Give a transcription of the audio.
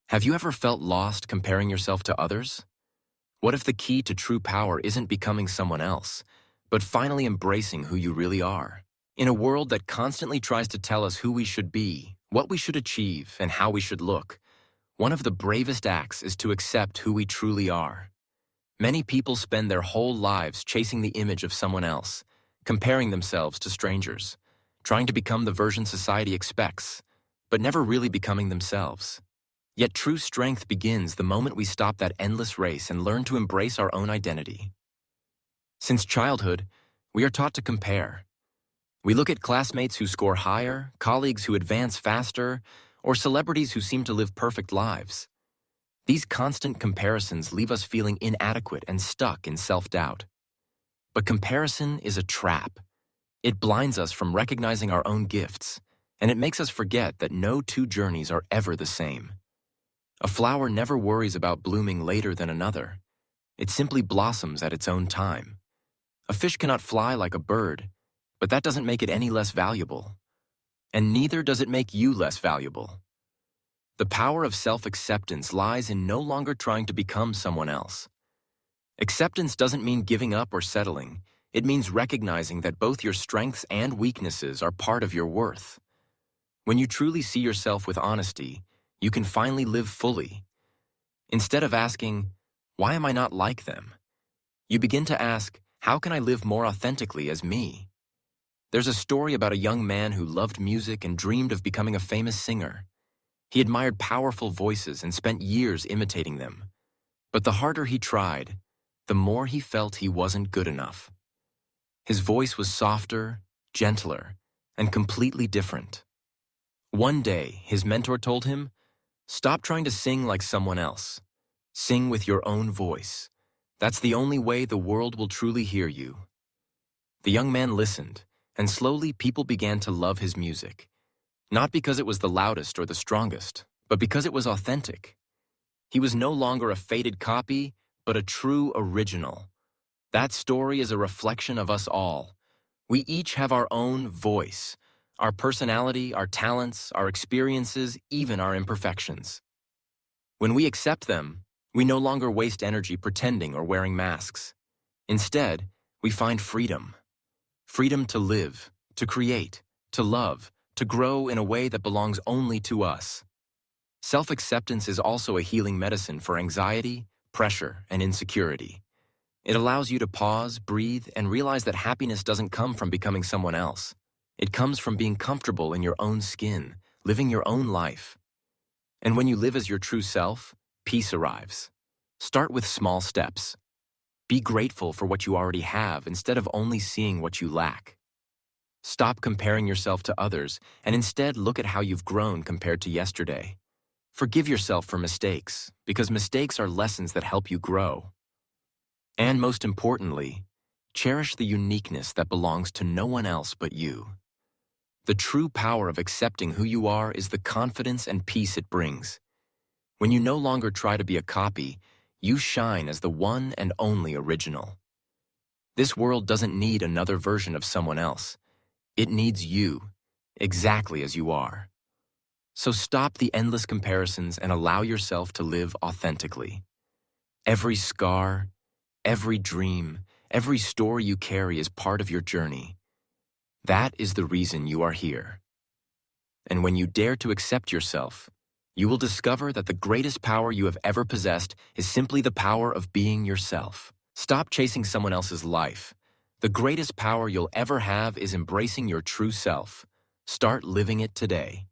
Have you ever felt lost comparing yourself to others? What if the key to true power isn't becoming someone else, but finally embracing who you really are? In a world that constantly tries to tell us who we should be, what we should achieve, and how we should look, one of the bravest acts is to accept who we truly are. Many people spend their whole lives chasing the image of someone else, comparing themselves to strangers, trying to become the version society expects, but never really becoming themselves. Yet true strength begins the moment we stop that endless race and learn to embrace our own identity. Since childhood, we are taught to compare. We look at classmates who score higher, colleagues who advance faster, or celebrities who seem to live perfect lives. These constant comparisons leave us feeling inadequate and stuck in self-doubt. But comparison is a trap. It blinds us from recognizing our own gifts, and it makes us forget that no two journeys are ever the same. A flower never worries about blooming later than another. It simply blossoms at its own time. A fish cannot fly like a bird, but that doesn't make it any less valuable. And neither does it make you less valuable. The power of self-acceptance lies in no longer trying to become someone else. Acceptance doesn't mean giving up or settling. It means recognizing that both your strengths and weaknesses are part of your worth. When you truly see yourself with honesty, you can finally live fully. Instead of asking, "Why am I not like them?" you begin to ask, "How can I live more authentically as me?" There's a story about a young man who loved music and dreamed of becoming a famous singer. He admired powerful voices and spent years imitating them. But the harder he tried, the more he felt he wasn't good enough. His voice was softer, gentler, and completely different. One day, his mentor told him, "Stop trying to sing like someone else. Sing with your own voice. That's the only way the world will truly hear you." The young man listened, and slowly people began to love his music. Not because it was the loudest or the strongest, but because it was authentic. He was no longer a faded copy, but a true original. That story is a reflection of us all. We each have our own voice, our personality, our talents, our experiences, even our imperfections. When we accept them, we no longer waste energy pretending or wearing masks. Instead, we find freedom. Freedom to live, to create, to love, to grow in a way that belongs only to us. Self-acceptance is also a healing medicine for anxiety, pressure, and insecurity. It allows you to pause, breathe, and realize that happiness doesn't come from becoming someone else. It comes from being comfortable in your own skin, living your own life. And when you live as your true self, peace arrives. Start with small steps. Be grateful for what you already have instead of only seeing what you lack. Stop comparing yourself to others and instead look at how you've grown compared to yesterday. Forgive yourself for mistakes, because mistakes are lessons that help you grow. And most importantly, cherish the uniqueness that belongs to no one else but you. The true power of accepting who you are is the confidence and peace it brings. When you no longer try to be a copy, you shine as the one and only original. This world doesn't need another version of someone else. It needs you, exactly as you are. So stop the endless comparisons and allow yourself to live authentically. Every scar, every dream, every story you carry is part of your journey. That is the reason you are here. And when you dare to accept yourself, you will discover that the greatest power you have ever possessed is simply the power of being yourself. Stop chasing someone else's life. The greatest power you'll ever have is embracing your true self. Start living it today.